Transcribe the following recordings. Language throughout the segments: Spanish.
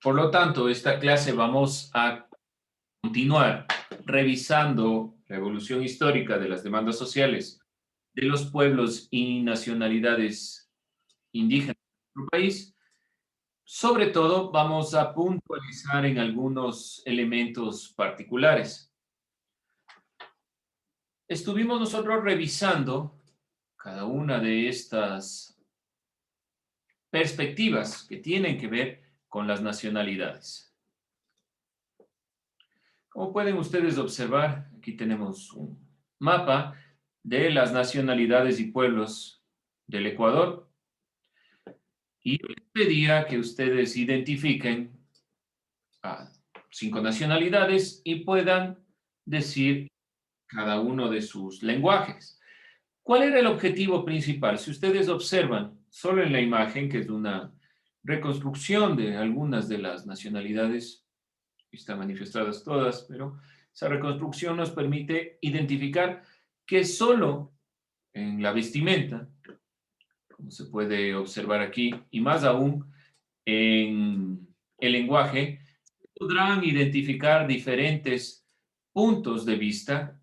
Por lo tanto, esta clase vamos a continuar revisando la evolución histórica de las demandas sociales de los pueblos y nacionalidades indígenas de nuestro país. Sobre todo, vamos a puntualizar en algunos elementos particulares. Estuvimos nosotros revisando cada una de estas perspectivas que tienen que ver con las nacionalidades. Como pueden ustedes observar, aquí tenemos un mapa de las nacionalidades y pueblos del Ecuador. Y yo les pediría que ustedes identifiquen a 5 nacionalidades y puedan decir cada uno de sus lenguajes. ¿Cuál era el objetivo principal? Si ustedes observan solo en la imagen, que es una reconstrucción de algunas de las nacionalidades, están manifestadas todas, pero esa reconstrucción nos permite identificar que solo en la vestimenta, como se puede observar aquí, y más aún en el lenguaje, podrán identificar diferentes puntos de vista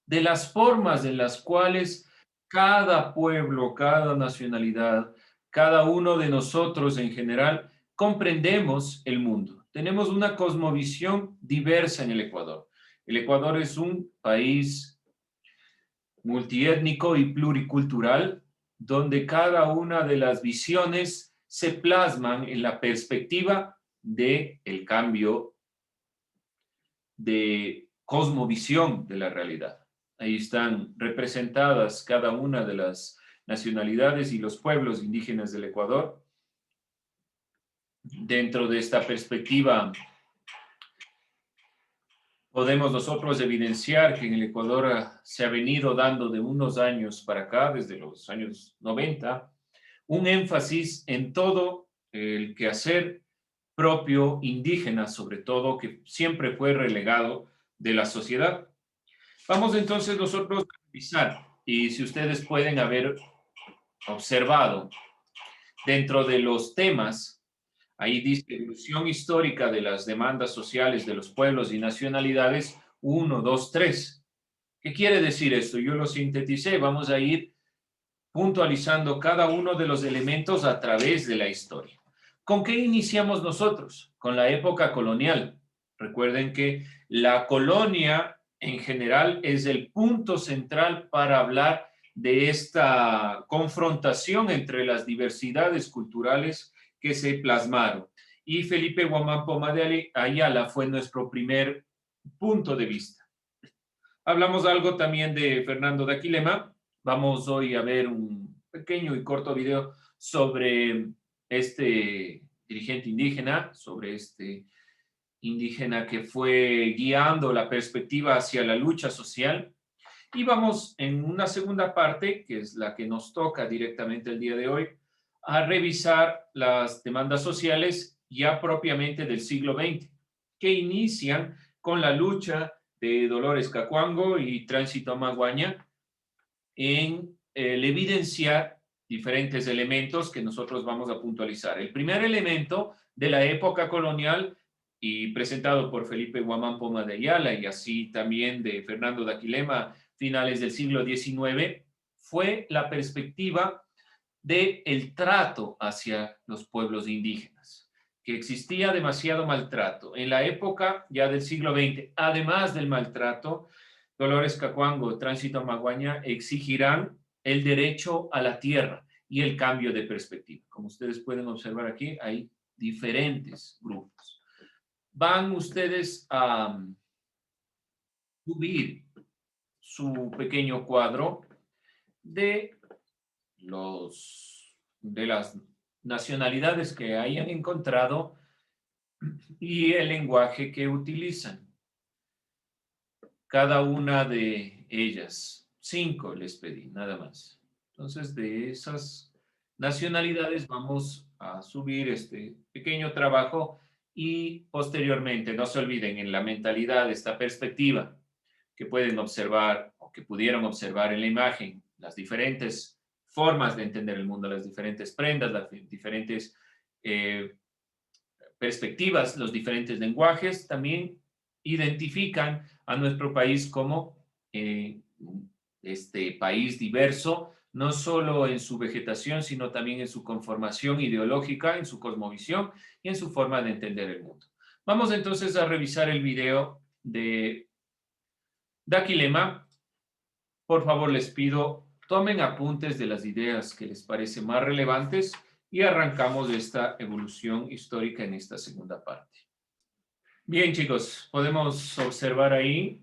de las formas en las cuales cada pueblo, cada nacionalidad, cada uno de nosotros en general comprendemos el mundo. Tenemos una cosmovisión diversa en el Ecuador. El Ecuador es un país multiétnico y pluricultural, donde cada una de las visiones se plasman en la perspectiva del cambio de cosmovisión de la realidad. Ahí están representadas cada una de las nacionalidades y los pueblos indígenas del Ecuador. Dentro de esta perspectiva, podemos nosotros evidenciar que en el Ecuador se ha venido dando de unos años para acá, desde los años 90, un énfasis en todo el quehacer propio indígena, sobre todo, que siempre fue relegado de la sociedad. Vamos entonces nosotros a revisar, y si ustedes pueden haber observado dentro de los temas, ahí dice evolución histórica de las demandas sociales de los pueblos y nacionalidades, 1, 2, 3. ¿Qué quiere decir esto? Yo lo sinteticé, vamos a ir puntualizando cada uno de los elementos a través de la historia. ¿Con qué iniciamos nosotros? Con la época colonial. Recuerden que la colonia en general es el punto central para hablar de esta confrontación entre las diversidades culturales que se plasmaron. Y Felipe Guamán Poma de Ayala fue nuestro primer punto de vista. Hablamos algo también de Fernando de Aquilema. Vamos hoy a ver un pequeño y corto video sobre este dirigente indígena, sobre este indígena que fue guiando la perspectiva hacia la lucha social. Y vamos en una segunda parte, que es la que nos toca directamente el día de hoy, a revisar las demandas sociales ya propiamente del siglo XX, que inician con la lucha de Dolores Cacuango y Tránsito Maguaña en el evidenciar diferentes elementos que nosotros vamos a puntualizar. El primer elemento de la época colonial y presentado por Felipe Guamán Poma de Ayala y así también de Fernando de Aquilema, finales del siglo XIX, fue la perspectiva del trato hacia los pueblos indígenas, que existía demasiado maltrato. En la época ya del siglo XX, además del maltrato, Dolores Cacuango, Tránsito Maguaña exigirán el derecho a la tierra y el cambio de perspectiva. Como ustedes pueden observar aquí, hay diferentes grupos. Van ustedes a subir su pequeño cuadro de de las nacionalidades que hayan encontrado y el lenguaje que utilizan. Cada una de ellas, 5 les pedí, nada más. Entonces, de esas nacionalidades vamos a subir este pequeño trabajo y posteriormente, no se olviden, en la mentalidad, esta perspectiva que pueden observar o que pudieron observar en la imagen, las diferentes formas de entender el mundo, las diferentes prendas, las diferentes perspectivas, los diferentes lenguajes, también identifican a nuestro país como este país diverso, no solo en su vegetación, sino también en su conformación ideológica, en su cosmovisión y en su forma de entender el mundo. Vamos entonces a revisar el video de Daquilema. Por favor, les pido, tomen apuntes de las ideas que les parecen más relevantes y arrancamos esta evolución histórica en esta segunda parte. Bien, chicos, podemos observar ahí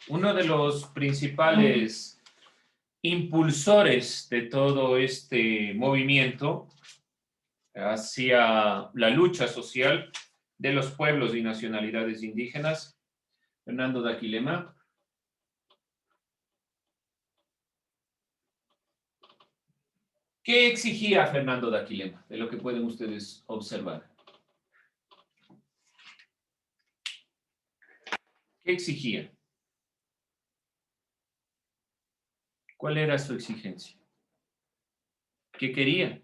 uno de los principales impulsores de todo este movimiento hacia la lucha social de los pueblos y nacionalidades indígenas, Fernando Daquilema. ¿Qué exigía Fernando Daquilema? De lo que pueden ustedes observar. ¿Qué exigía? ¿Cuál era su exigencia? ¿Qué quería?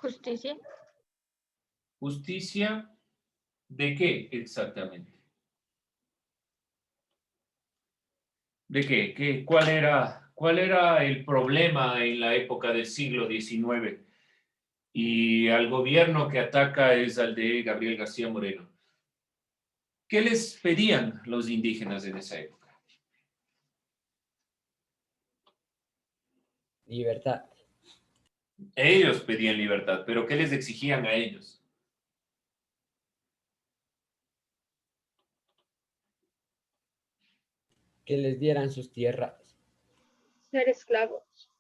Justicia. ¿Justicia de qué exactamente? ¿De qué? ¿Cuál era el problema en la época del siglo XIX? Y al gobierno que ataca es al de Gabriel García Moreno. ¿Qué les pedían los indígenas en esa época? Libertad. Ellos pedían libertad, pero ¿qué les exigían a ellos? Que les dieran sus tierras. Ser esclavos.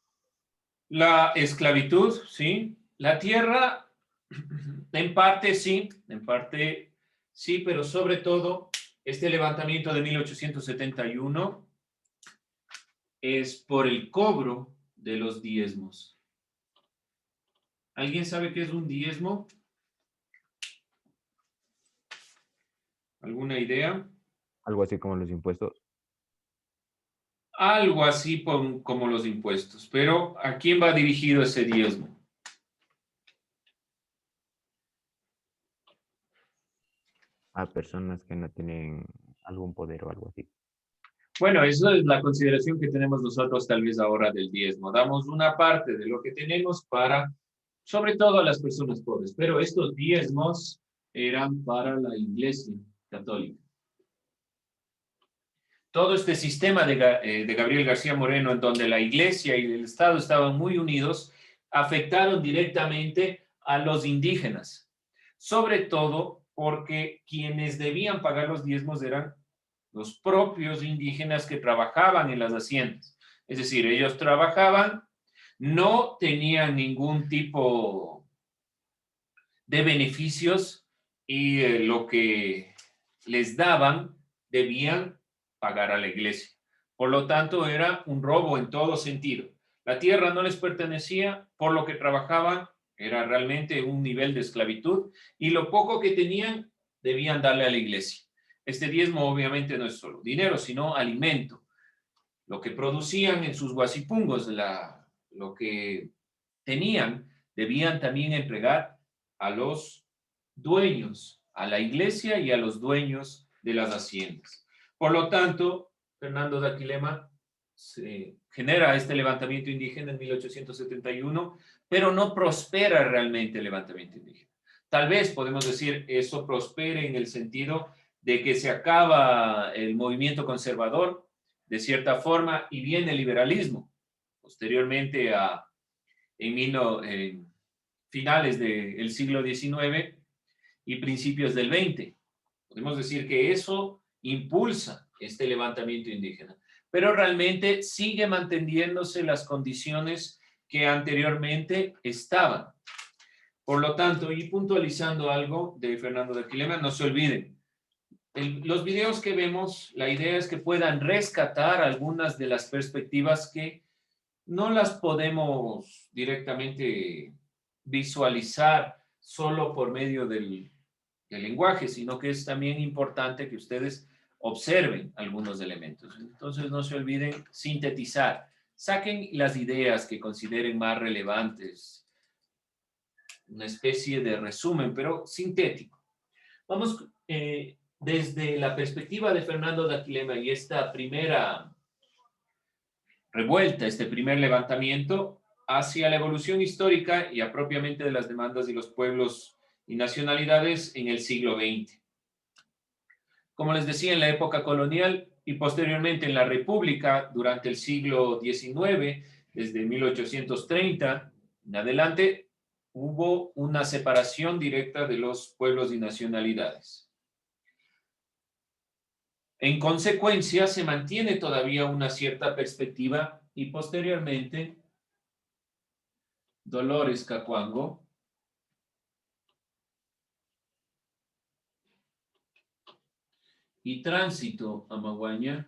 La esclavitud, ¿sí? La tierra, en parte sí, pero sobre todo este levantamiento de 1871 es por el cobro de los diezmos. ¿Alguien sabe qué es un diezmo? ¿Alguna idea? Algo así como los impuestos. Algo así como los impuestos, pero ¿a quién va dirigido ese diezmo? A personas que no tienen algún poder o algo así. Bueno, eso es la consideración que tenemos nosotros tal vez ahora del diezmo. Damos una parte de lo que tenemos para, sobre todo a las personas pobres, pero estos diezmos eran para la Iglesia Católica. Todo este sistema de Gabriel García Moreno, en donde la Iglesia y el Estado estaban muy unidos, afectaron directamente a los indígenas, sobre todo porque quienes debían pagar los diezmos eran los propios indígenas que trabajaban en las haciendas. Es decir, ellos trabajaban, no tenían ningún tipo de beneficios y lo que les daban debían pagar a la iglesia. Por lo tanto, era un robo en todo sentido. La tierra no les pertenecía, por lo que trabajaban era realmente un nivel de esclavitud y lo poco que tenían debían darle a la iglesia. Este diezmo obviamente no es solo dinero, sino alimento. Lo que producían en sus guasipungos, lo que tenían, debían también entregar a los dueños, a la iglesia y a los dueños de las haciendas. Por lo tanto, Fernando Daquilema se genera este levantamiento indígena en 1871, pero no prospera realmente el levantamiento indígena. Tal vez podemos decir eso prospere en el sentido de que se acaba el movimiento conservador de cierta forma y viene el liberalismo. Posteriormente en finales del siglo XIX y principios del XX. Podemos decir que eso impulsa este levantamiento indígena, pero realmente sigue manteniéndose las condiciones que anteriormente estaban. Por lo tanto, y puntualizando algo de Fernando Daquilema, no se olviden, los videos que vemos, la idea es que puedan rescatar algunas de las perspectivas que no las podemos directamente visualizar solo por medio del lenguaje, sino que es también importante que ustedes observen algunos elementos. Entonces no se olviden sintetizar. Saquen las ideas que consideren más relevantes. Una especie de resumen, pero sintético. Vamos desde la perspectiva de Fernando de Aquilema y esta primera revuelta, este primer levantamiento hacia la evolución histórica y apropiamente de las demandas de los pueblos y nacionalidades en el siglo XX. Como les decía, en la época colonial y posteriormente en la República durante el siglo XIX, desde 1830 en adelante, hubo una separación directa de los pueblos y nacionalidades. En consecuencia, se mantiene todavía una cierta perspectiva y posteriormente Dolores Cacuango y Tránsito Amaguaña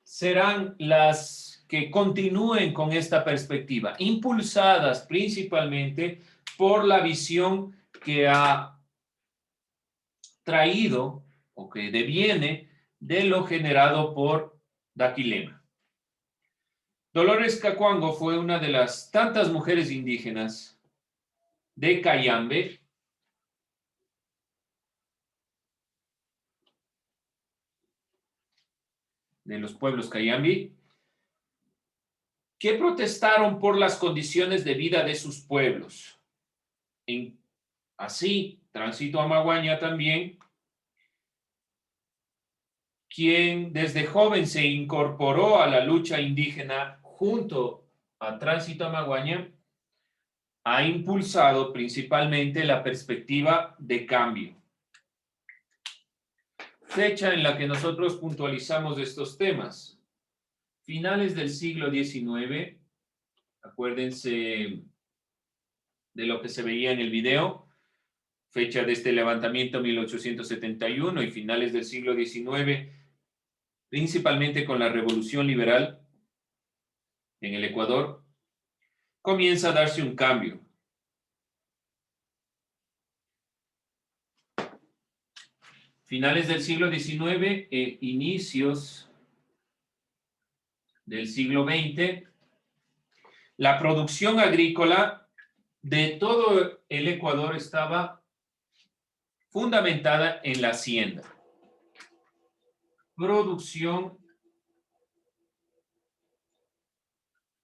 serán las que continúen con esta perspectiva, impulsadas principalmente por la visión que ha traído o que deviene de lo generado por Daquilema. Dolores Cacuango fue una de las tantas mujeres indígenas de Cayambe de los pueblos Cayambi, que protestaron por las condiciones de vida de sus pueblos. Así, Tránsito Amaguaña también, quien desde joven se incorporó a la lucha indígena junto a Tránsito Amaguaña, ha impulsado principalmente la perspectiva de cambio. Fecha en la que nosotros puntualizamos estos temas. Finales del siglo XIX, acuérdense de lo que se veía en el video, fecha de este levantamiento 1871 y finales del siglo XIX, principalmente con la Revolución Liberal en el Ecuador, comienza a darse un cambio. Finales del siglo XIX e inicios del siglo XX, la producción agrícola de todo el Ecuador estaba fundamentada en la hacienda. Producción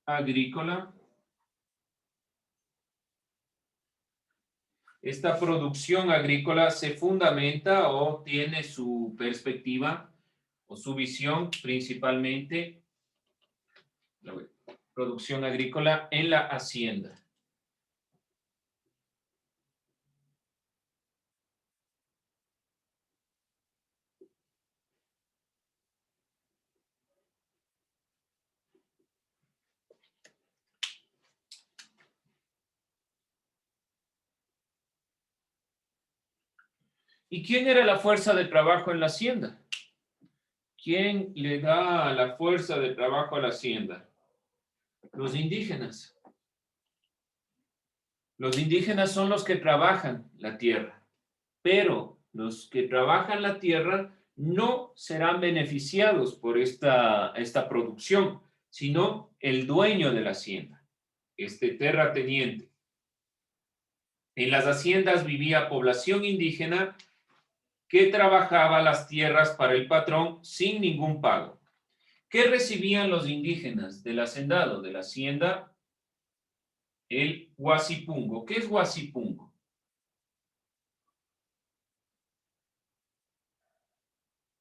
agrícola. Esta producción agrícola se fundamenta o tiene su perspectiva o su visión principalmente la producción agrícola en la hacienda. ¿Y quién era la fuerza de trabajo en la hacienda? ¿Quién le da la fuerza de trabajo a la hacienda? Los indígenas. Los indígenas son los que trabajan la tierra, pero los que trabajan la tierra no serán beneficiados por esta producción, sino el dueño de la hacienda, este terrateniente. En las haciendas vivía población indígena que trabajaba las tierras para el patrón sin ningún pago. ¿Qué recibían los indígenas del hacendado, de la hacienda? El huasipungo. ¿Qué es huasipungo?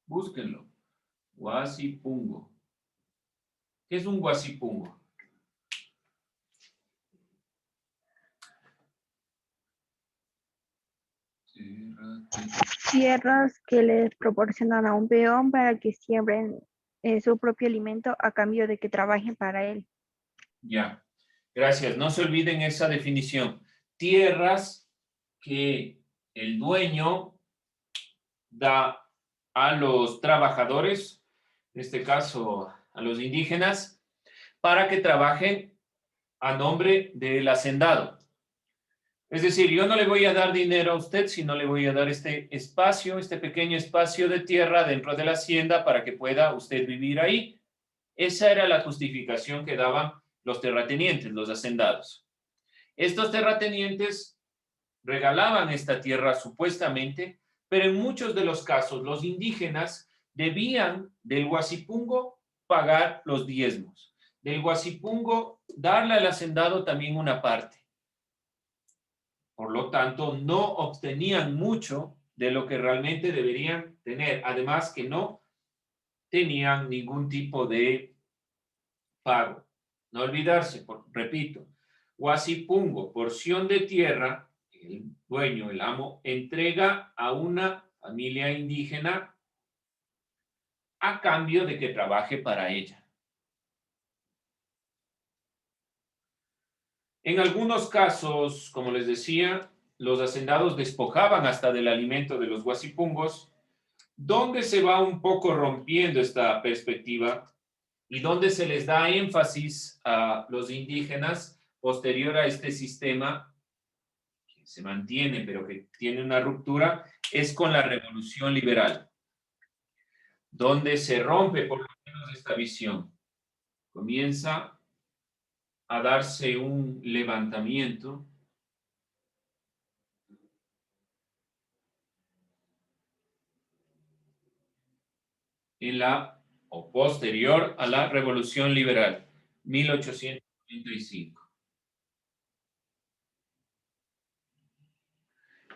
Búsquenlo. Huasipungo. ¿Qué es un huasipungo? Tierras que les proporcionan a un peón para que siembren su propio alimento a cambio de que trabajen para él. Ya, gracias. No se olviden esa definición. Tierras que el dueño da a los trabajadores, en este caso a los indígenas, para que trabajen a nombre del hacendado. Es decir, yo no le voy a dar dinero a usted, sino le voy a dar este espacio, este pequeño espacio de tierra dentro de la hacienda para que pueda usted vivir ahí. Esa era la justificación que daban los terratenientes, los hacendados. Estos terratenientes regalaban esta tierra supuestamente, pero en muchos de los casos los indígenas debían del Guasipungo pagar los diezmos, del Guasipungo darle al hacendado también una parte. Por lo tanto, no obtenían mucho de lo que realmente deberían tener. Además que no tenían ningún tipo de pago. No olvidarse, repito, Guasipungo, porción de tierra, el dueño, el amo, entrega a una familia indígena a cambio de que trabaje para ella. En algunos casos, como les decía, los hacendados despojaban hasta del alimento de los guasipungos, donde se va un poco rompiendo esta perspectiva y donde se les da énfasis a los indígenas posterior a este sistema que se mantiene pero que tiene una ruptura, es con la revolución liberal, donde se rompe por lo menos esta visión. Comienza a darse un levantamiento en la o posterior a la Revolución Liberal, 1895.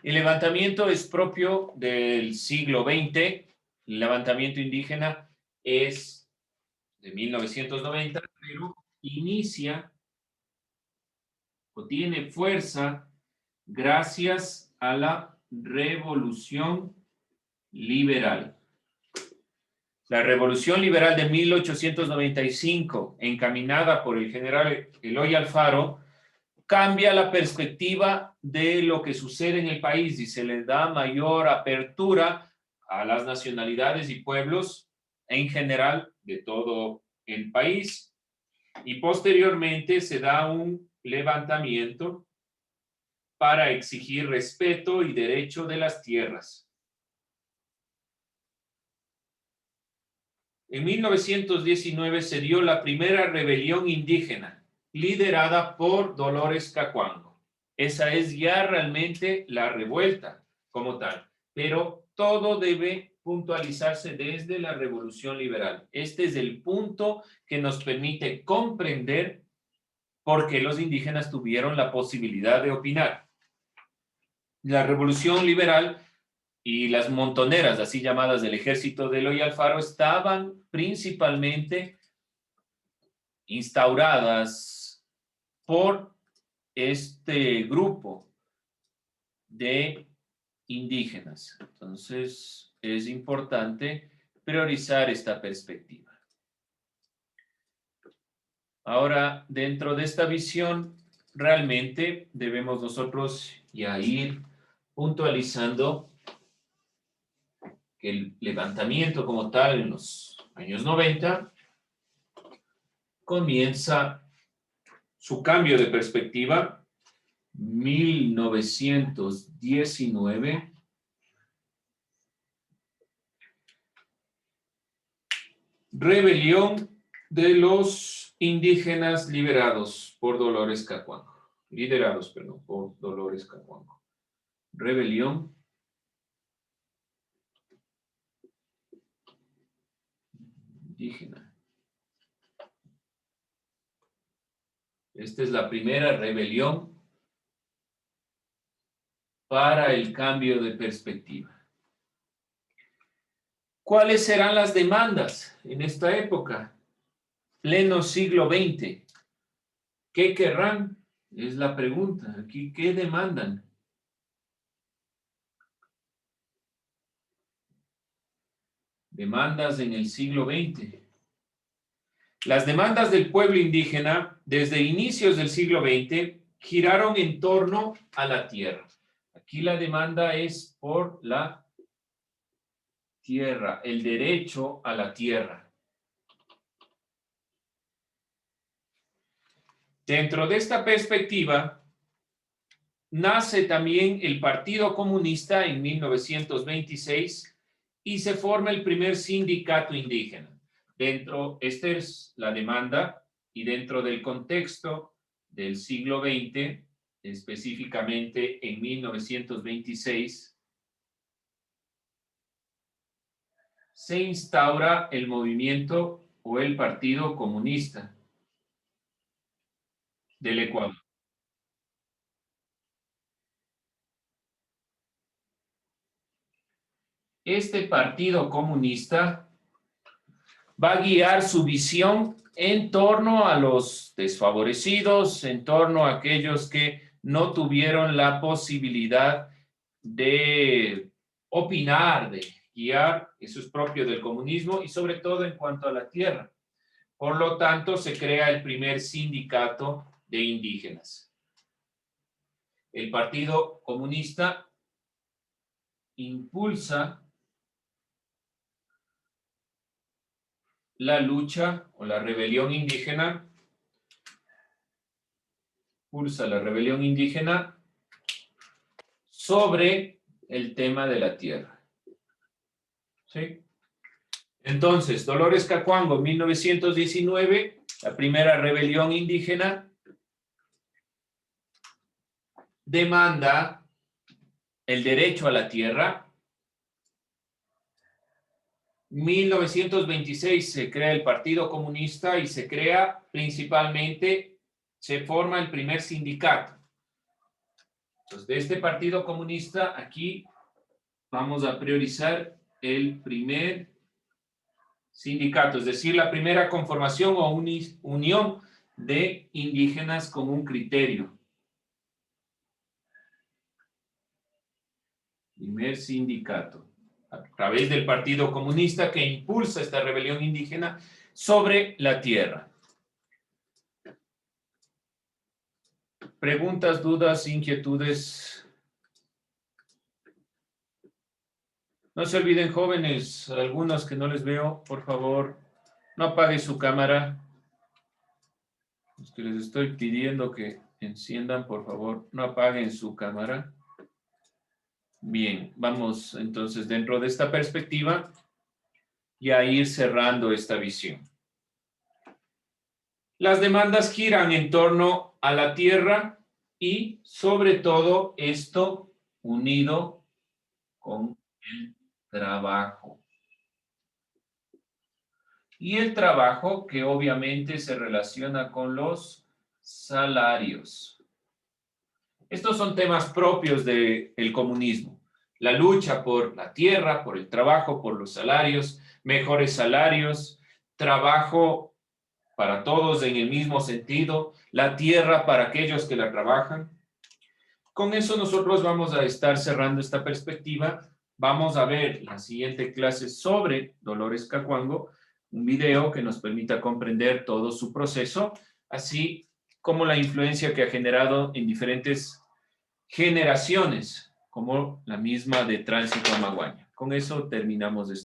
El levantamiento es propio del siglo XX, el levantamiento indígena es de 1990, pero inicia o tiene fuerza gracias a la Revolución Liberal. La Revolución Liberal de 1895, encaminada por el general Eloy Alfaro, cambia la perspectiva de lo que sucede en el país y se le da mayor apertura a las nacionalidades y pueblos en general de todo el país. Y posteriormente se da un levantamiento para exigir respeto y derecho de las tierras. En 1919 se dio la primera rebelión indígena, liderada por Dolores Cacuango. Esa es ya realmente la revuelta como tal, pero todo debe puntualizarse desde la Revolución Liberal. Este es el punto que nos permite comprender por qué los indígenas tuvieron la posibilidad de opinar. La Revolución Liberal y las montoneras, así llamadas del ejército de Eloy Alfaro, estaban principalmente instauradas por este grupo de indígenas. Entonces, es importante priorizar esta perspectiva. Ahora, dentro de esta visión, realmente debemos nosotros ya ir puntualizando el levantamiento como tal en los años 90 comienza su cambio de perspectiva 1919 rebelión de los indígenas liderados por Dolores Cacuango, por Dolores Cacuango. Rebelión indígena. Esta es la primera rebelión para el cambio de perspectiva. ¿Cuáles serán las demandas en esta época? Pleno siglo XX. ¿Qué querrán? Es la pregunta. Aquí, ¿qué demandan? Demandas en el siglo XX. Las demandas del pueblo indígena desde inicios del siglo XX giraron en torno a la tierra. Aquí la demanda es por la tierra, el derecho a la tierra. Dentro de esta perspectiva, nace también el Partido Comunista en 1926 y se forma el primer sindicato indígena. Esta es la demanda y dentro del contexto del siglo XX, específicamente en 1926, se instaura el movimiento o el Partido Comunista del Ecuador. Este Partido Comunista va a guiar su visión en torno a los desfavorecidos, en torno a aquellos que no tuvieron la posibilidad de opinar, de guiar, eso es propio del comunismo, y sobre todo en cuanto a la tierra. Por lo tanto, se crea el primer sindicato de indígenas. El Partido Comunista impulsa la lucha o la rebelión indígena, sobre el tema de la tierra. ¿Sí? Entonces, Dolores Cacuango, 1919, la primera rebelión indígena, demanda el derecho a la tierra. 1926 se crea el Partido Comunista y se crea principalmente, se forma el primer sindicato. Entonces, de este Partido Comunista, aquí vamos a priorizar el primer sindicato, es decir, la primera conformación o unión de indígenas con un criterio. Primer sindicato, a través del Partido Comunista que impulsa esta rebelión indígena sobre la tierra. Preguntas, dudas, inquietudes. No se olviden, jóvenes, algunos que no les veo, por favor, no apague su cámara. Los que les estoy pidiendo que enciendan, por favor, no apaguen su cámara. Bien, vamos entonces dentro de esta perspectiva y a ir cerrando esta visión. Las demandas giran en torno a la tierra y sobre todo esto unido con el trabajo. Y el trabajo que obviamente se relaciona con los salarios. Estos son temas propios del comunismo. La lucha por la tierra, por el trabajo, por los salarios, mejores salarios, trabajo para todos en el mismo sentido, la tierra para aquellos que la trabajan. Con eso nosotros vamos a estar cerrando esta perspectiva. Vamos a ver la siguiente clase sobre Dolores Cacuango, un video que nos permita comprender todo su proceso, así como la influencia que ha generado en diferentes generaciones, como la misma de Tránsito Amaguaña. Con eso terminamos